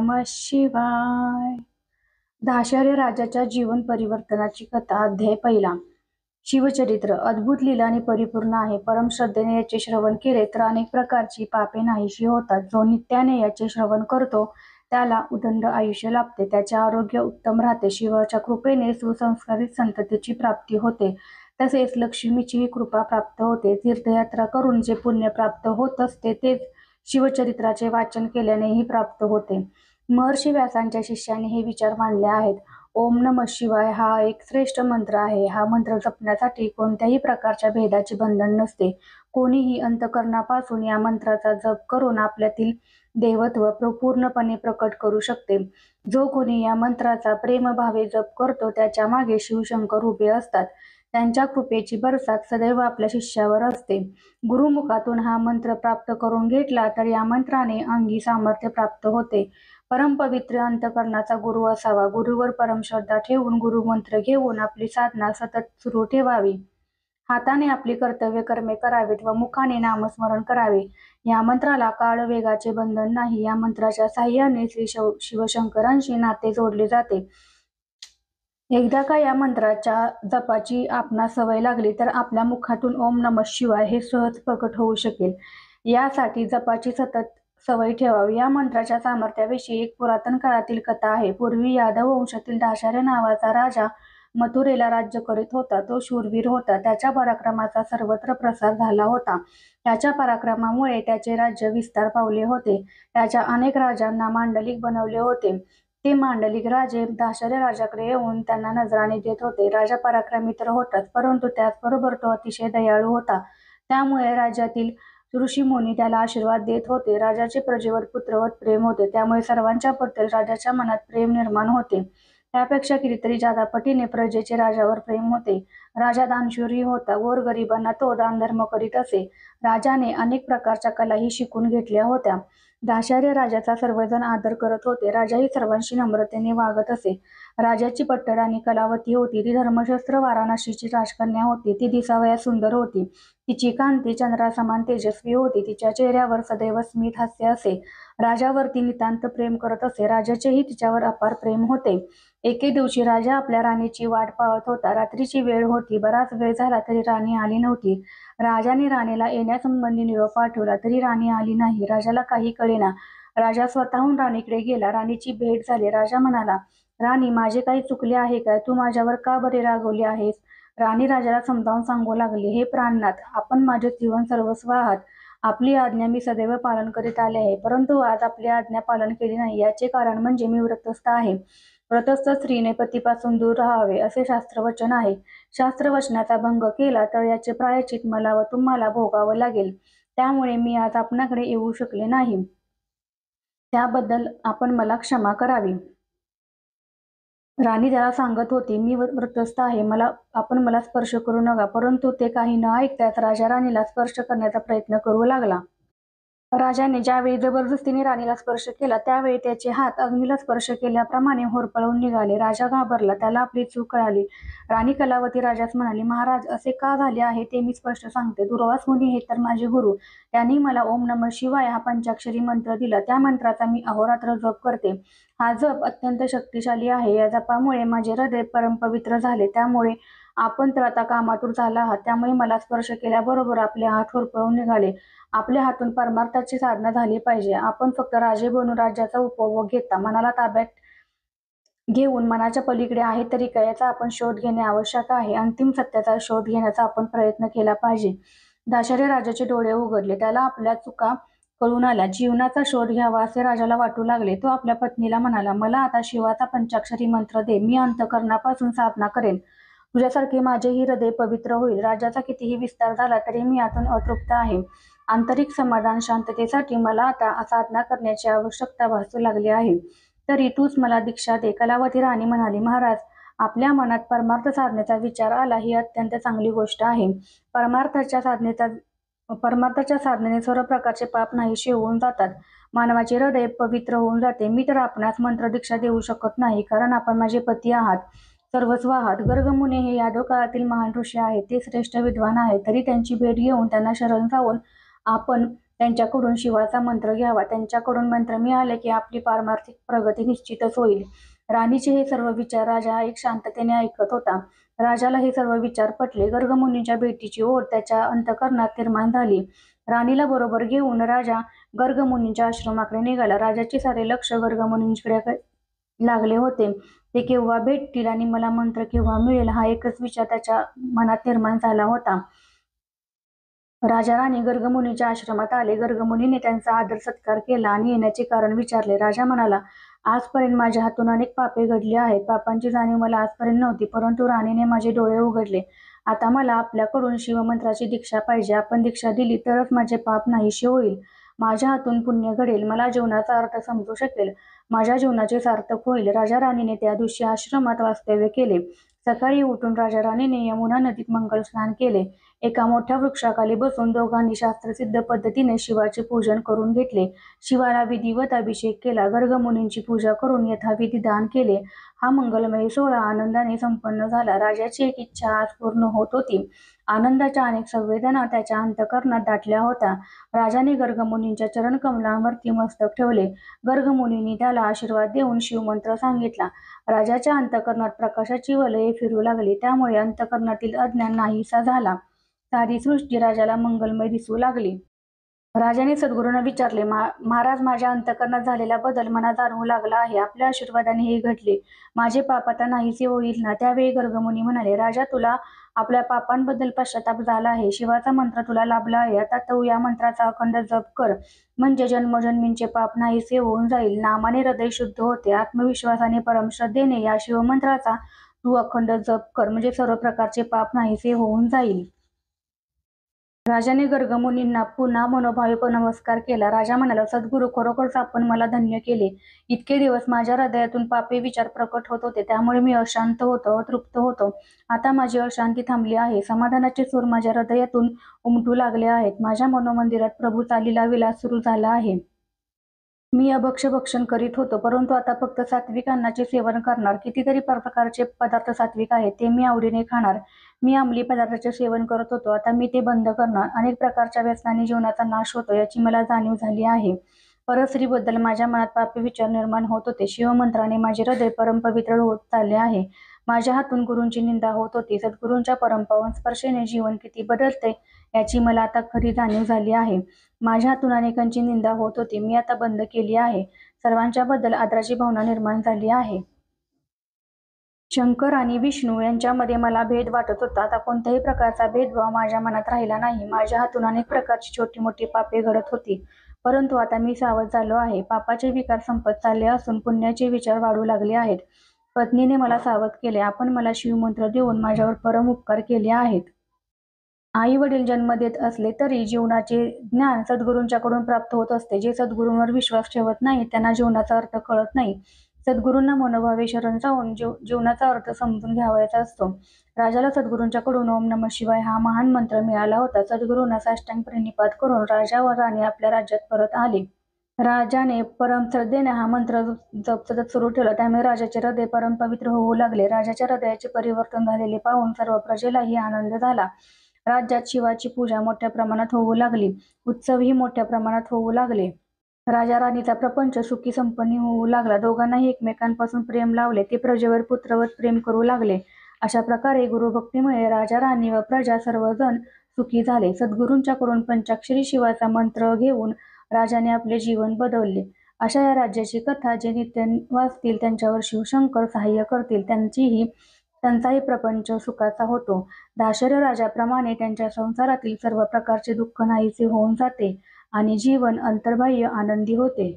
नमः शिवाय. दाशर्य राजाच्या जीवन परिवर्तनाची कथा. अध्याय पहिला. शिवचरित्र अद्भुत लीलांनी परिपूर्ण आहे. परम श्रद्धेने याचे श्रवण केले तर अनेक प्रकारची पापे नाहीशी होतात. जो नित्याने याचे श्रवण करतो त्याला उदंड आयुष्य लाभते. त्याचे आरोग्य उत्तम राहते. शिवाच्या कृपेने सुसंस्कारित संततीची प्राप्ती होते. तसेच लक्ष्मीचीही कृपा प्राप्त होते. तीर्थयात्रा करून जे पुण्य प्राप्त होत असते तेच शिवचरित्राचे वाचन केल्यानेही प्राप्त होते. महर्षी व्यासांच्या शिष्यांनी हे विचार मांडले आहेत. ओम नमः शिवाय हा एक श्रेष्ठ मंत्र आहे. हा मंत्र जपण्यासाठी कोणत्याही प्रकारच्या भेदाचे बंधन नसते. कोणीही अंतःकरणापासून या मंत्राचा जप करून आपल्यातील देवत्व पूर्णपणे प्रकट करू शकते. जो कोणी या मंत्राचा प्रेमभावे जप करतो त्याच्या मागे शिवशंकर उभे असतात. त्यांच्या कृपेची बरसात सदैव आपल्या शिष्यावर असते. गुरुमुखातून हा मंत्र प्राप्त करून घेतला तर या मंत्राने अंगी सामर्थ्य प्राप्त होते. परमपवित्र अंतःकरणाचा गुरु असावा. गुरुवर परमश्रद्धा ठेवून गुरुमंत्र घेऊन आपली साधना सतत सुरू ठेवावी. हाताने आपली कर्तव्य कर्मे करावीत व मुखाने नामस्मरण करावे. या मंत्राला काळ वेगाचे बंधन नाही. या मंत्राच्या साह्याने श्री शिवशंकरांशी नाते जोडले जाते. एकदा का या मंत्राच्या जपाची आपणास सवय लागली तर आपल्या मुखातून ओम नमः शिवाय हे सहज प्रकट होऊ शकेल. यासाठी जपाची सतत सवय ठेवावी. या मंत्राच्या सामर्थ्याविषयी एक पुरातन काळातील कथा आहे. पूर्वी यादव वंशातील दाशर्य नावाचा राजा मथुरेला राज्य करीत होता. तो शूरवीर होता. त्याच्या पराक्रमाचा सर्वत्र प्रसार झाला होता. त्याच्या पराक्रमामुळे त्याचे राज्य विस्तार पावले होते. त्याच्या अनेक राजांना मांडलिक बनवले होते. ते मांडलिक राजे दाशर्य राजाकडे येऊन त्यांना नजराणे देत होते. राजा पराक्रमी तर होताच, परंतु त्याचबरोबर तो अतिशय दयाळू होता. त्यामुळे राज्यातील ऋषीमुनी त्याला आशीर्वाद देत होते. राजाचे प्रजेवर पुत्रवत प्रेम होते. त्यामुळे सर्वांच्याबद्दल राजाच्या मनात प्रेम निर्माण होते. त्यापेक्षा कितीतरी जादा पटीने प्रजेचे राजावर प्रेम होते. राजा दानशूरही होता. गोरगरिबांना तो दानधर्म करीत असे. राजाने अनेक प्रकारच्या कलाही शिकून घेतल्या होत्या. दाशर्य राजाचा सर्वजण आदर करत होते. राजाही सर्वांशी नम्रतेने वागत असे. राजाची पट्टराणी कलावती होती. ती धर्मशस्त्र वाराणसीची राजकन्या होती. ती दिसावयास सुंदर होती. तिची कांती चंद्रासमान तेजस्वी होती. तिच्या चेहऱ्यावर सदैव स्मित हास्य असे. राजावर ती नितांत प्रेम करत असे. राजाचेही तिच्यावर अपार प्रेम होते. एके दिवशी राजा आपल्या राणीची वाट पाहत होता. रात्रीची वेळ होती. बराच वेळ झाला तरी राणी आली नव्हती. राजाने राणीला येण्यासंबंधी निरोप पाठवला तरी राणी आली नाही. राजाला काही कळेना. राजा स्वतःहून राणीकडे गेला. राणीची भेट झाली. राजा म्हणाला, राणी, माझे काही चुकले आहे काय? तू माझ्यावर का बरे रागवली आहेस? राणी राजाला समजावून सांगू लागली, हे प्राणनाथ, आपण माझे जीवन सर्वस्व आहात. आपली आज्ञा मी सदैव पालन करीत आले आहे, परंतु आज आपली आज्ञा पालन केली नाही. याचे कारण म्हणजे मी व्रतस्थ आहे. व्रतस्थ स्त्रीने पतीपासून दूर राहावे असे शास्त्रवचन आहे. शास्त्रवचनाचा भंग केला तर याचे प्रायश्चित मला व तुम्हाला भोगावं लागेल. त्यामुळे मी आज आपणाकडे येऊ शकले नाही. त्याबद्दल आपण मला क्षमा करावी. राणी त्याला सांगत होती, मी व्रतस्थ आहे, आपण मला स्पर्श करू नका. परंतु ते काही न ऐकताच राजा राणीला स्पर्श करण्याचा प्रयत्न करू लागला. राजाने ज्यावेळी जबरदस्तीने राणीला स्पर्श केला त्यावेळी त्याचे हात अग्नीला स्पर्श केल्याप्रमाणे होरपळून निघाले. राजा घाबरला. त्याला आपली चूक कळाली. राणी कलावती राजास म्हणाली, महाराज, असे का झाले आहे ते मी स्पष्ट सांगते. दुर्वास मुनी हे तर माझे गुरु. त्यांनी मला ओम नमः शिवाय हा पंचाक्षरी मंत्र दिला. त्या मंत्राचा मी अहोरात्र जप करते. हा जप अत्यंत शक्तिशाली आहे. या जपामुळे माझे हृदय परमपवित्र झाले. त्यामुळे आपण तर आता कामातूर झाला आहात. त्यामुळे मला स्पर्श केल्याबरोबर आपले हात होरपळून निघाले. आपल्या हातून परमार्थाची साधना झाली पाहिजे. आपण फक्त राजे बनून राज्याचा उपभोग घेता मनाला ताब्यात घेऊन मनाच्या पलीकडे आहे तरी काय याचा आपण शोध घेणे आवश्यक आहे. अंतिम सत्याचा शोध घेण्याचा आपण प्रयत्न केला पाहिजे. दाशर्य राजाचे डोळे उघडले. त्याला आपल्या चुका कळून आल्या. जीवनाचा शोध घ्यावा असे राजाला वाटू लागले. तो आपल्या पत्नीला म्हणाला, मला आता शिवाचा पंचाक्षरी मंत्र दे. मी अंतःकरणापासून साधना करेन. तुझ्यासारखे माझेही हृदय पवित्र होईल. राज्याचा कितीही विस्तार झाला तरी मी यातून अतृप्त आहे. आंतरिक समाधान शांततेसाठी मला आता साधना करण्याची आवश्यकता भासू लागली आहे. तरी तूच मला दीक्षा दे. कलावती राणी म्हणाली, महाराज, आपल्या मनात परमार्थ साधनेचा विचार आला ही अत्यंत चांगली गोष्ट आहे. परमार्थाच्या साधनेने सर्व प्रकारचे पाप नाहीसे होऊन जातात. मानवाचे हृदय पवित्र होऊन जाते. मी तर आपणास मंत्र दीक्षा देऊ शकत नाही, कारण आपण माझे पती आहात, सर्वस्व आहात. गर्गमुनी हे यादव काळातील महान ऋषी आहेत. ते श्रेष्ठ विद्वान आहेत. तरी त्यांची भेट घेऊन त्यांना शरण जाऊन आपण त्यांच्याकडून शिवाचा मंत्र घ्यावा. त्यांच्याकडून मंत्र मिळाले की आपली पारमार्थिक प्रगती निश्चितच होईल. राणीचे हे सर्व विचार राजा एक शांततेने ऐकत होता. राजाला हे सर्व विचार पटले. गर्गमुनींच्या भेटीची ओढ त्याच्या अंतःकरणात निर्माण झाली. राणीला बरोबर घेऊन राजा गर्गमुनींच्या आश्रमाकडे निघाला. राजाचे सारे लक्ष गर्गमुनींकडे लागले होते. ते केव्हा भेटतील आणि मला मंत्र केव्हा मिळेल हा एकच विचार त्याच्या मनात निर्माण झाला होता. राजा राणी गर्गमुनीच्या आश्रमात आले. गर्गमुनीने त्यांचा आदर सत्कार केला आणि येण्याचे कारण विचारले. राजा म्हणाला, आजपर्यंत माझ्या हातून अनेक पापे घडली आहेत. पापांची जाणीव मला आजपर्यंत नव्हती, परंतु राणीने माझे डोळे उघडले. आता मला आपल्याकडून शिवमंत्राची दीक्षा पाहिजे. आपण दीक्षा दिली तरच माझे पाप नाहीसे होईल. माझ्या हातून पुण्य घडेल. मला जीवनाचा अर्थ समजू शकेल. माझ्या जीवनाचे सार्थक होईल. राजा राणीने त्या दिवशी आश्रमात वास्तव्य केले. सकाळी उठून राजा राणीने यमुना नदीत मंगल स्नान केले. एका मोठ्या वृक्षाखाली बसून दोघांनी शास्त्रसिद्ध पद्धतीने शिवाचे पूजन करून घेतले. शिवाला विधिवत अभिषेक केला. गर्गमुनींची पूजा करून यथाविधी दान केले. हा मंगलमय सोहळा आनंदाने संपन्न झाला. राजाची एक इच्छा आज पूर्ण होत होती. आनंदाच्या अनेक संवेदना त्याच्या अंतःकरणात दाटल्या होत्या. राजाने गर्गमुनींच्या चरणकमलांवरती मस्तक ठेवले. गर्गमुनींनी त्याला आशीर्वाद देऊन शिवमंत्र सांगितला. राजाच्या अंतःकरणात प्रकाशाची वलये फिरू लागली. त्यामुळे अंतःकरणातील अज्ञान नाहीसा झाला. सारी सृष्टी राजाला मंगलमय दिसू लागली. राजाने सद्गुरूंना विचारले, महाराज, माझ्या अंतःकरणात झालेला बदल मला जाणवू लागला आहे. आपल्या आशीर्वादाने हे घडले. माझे पाप आता नाहीसे होईल ना? त्यावेळी गर्गमुनी म्हणाले, राजा, तुला आपल्या पापांबद्दल पश्चाताप झाला आहे. शिवाचा मंत्र तुला लाभला आहे. आता तू या मंत्राचा अखंड जप कर, म्हणजे जन्मजन्मींचे पाप नाहीसे होऊन जाईल. नामाने हृदय शुद्ध होते. आत्मविश्वासाने परमश्रद्धेने या शिवमंत्राचा तू अखंड जप कर, म्हणजे सर्व प्रकारचे पाप नाहीसे होऊन जाईल. राजाने गर्गमुनींना पुन्हा मनोभावे नमस्कार केला. राजा म्हणाला, सद्गुरू, खरोखरच आपण मला धन्य केले. इतके दिवस माझ्या हृदयातून पापी विचार प्रकट होत होते, त्यामुळे मी अशांत होतो, अतृप्त होतो. आता माझी अशांती थांबली आहे. समाधानाचे सूर माझ्या हृदयातून उमटू लागले आहेत. माझ्या मनोमंदिरात प्रभूचा लीला विलास सुरू झाला आहे. मी अभक्ष्य भक्षण करीत होतो, परंतु आता फक्त सात्विक अन्नाचे सेवन करणार. कितीतरी प्रकारचे पदार्थ सात्विक आहेत, ते मी आवडीने खाणार. मी अंमली पदार्थाचे सेवन करत होतो, आता मी ते बंद करणार. अनेक प्रकारच्या व्यसनाने जीवनाचा नाश होतो, याची मला जाणीव झाली आहे. परस्त्रीबद्दल माझ्या मनात पापी विचार निर्माण होत होते. शिवमंत्राने माझे हृदय परमपवित्र होत चालले आहे. माझ्या हातून गुरूंची निंदा होत होती. सद्गुरूंच्या परमपावन स्पर्शेने जीवन किती बदलते याची मला आता खरी जाणीव झाली आहे. माझ्या हातून अनेकांची निंदा होत होती, मी आता बंद केली आहे. सर्वांच्या बद्दल आदराची भावना निर्माण झाली आहे. शंकर आणि विष्णू यांच्यामध्ये मला भेद वाटत होता. आता कोणत्याही प्रकारचा भेदभाव माझ्या मनात राहिला नाही. माझ्या हातून अनेक प्रकारची छोटी मोठी पापे घडत होती, परंतु आता मी सावध झालो आहे. पापाचे विकार संपत चालले असून पुण्याचे विचार वाढू लागले आहेत. पत्नीने मला सावध केले. आपण मला शिवमंत्र देऊन माझ्यावर परम उपकार केले आहेत. आई वडील जन्म देत असले तरी जीवनाचे ज्ञान सद्गुरूंच्याकडून प्राप्त होत असते. जे सद्गुरूंवर विश्वास ठेवत नाही त्यांना जीवनाचा अर्थ कळत नाही. सद्गुरूंना मनोभावे शरण जाऊन जीवनाचा अर्थ समजून घ्यावायचा असतो. राजाला सद्गुरूंच्याकडून ओम नमः शिवाय हा महान मंत्र मिळाला होता. सद्गुरूंना साष्टांग प्रणिपात करून राजा व राणी आपल्या राज्यात परत आले. राजाने परम श्रद्धेने हा मंत्र जप सतत सुरू ठेवला. त्यामुळे राजाचे हृदय परम पवित्र होऊ लागले. राजाच्या हृदयाचे परिवर्तन झालेले पाहून सर्व प्रजेलाही आनंद झाला. राज्यात शिवाची पूजा मोठ्या प्रमाणात होऊ लागली. उत्सवही मोठ्या प्रमाणात होऊ लागले. राजा राणीचा प्रपंच सुखी संपन्न होऊ लागला. दोघांनाही एकमेकांपासून प्रेम लावले. ते प्रजेवर पुत्रवत प्रेम करू लागले. अशा प्रकारे गुरुभक्तीमुळे राजा राणी व प्रजा सर्वजण सुखी झाले. सद्गुरूंच्याकडून पंचाक्षरी शिवाचा मंत्र घेऊन राजाने आपले जीवन बदलले. अशा या राज्याची कथा जे नित्य वाचतील त्यांच्यावर शिवशंकर सहाय्य करतील. त्यांचाही प्रपंच सुखाचा होतो. दाशरथ राजाप्रमाणे त्यांच्या संसारातील सर्व प्रकारचे दुःख नाहीसे होऊन जाते आणि जीवन अंतर्बाह्य आनंदी होते.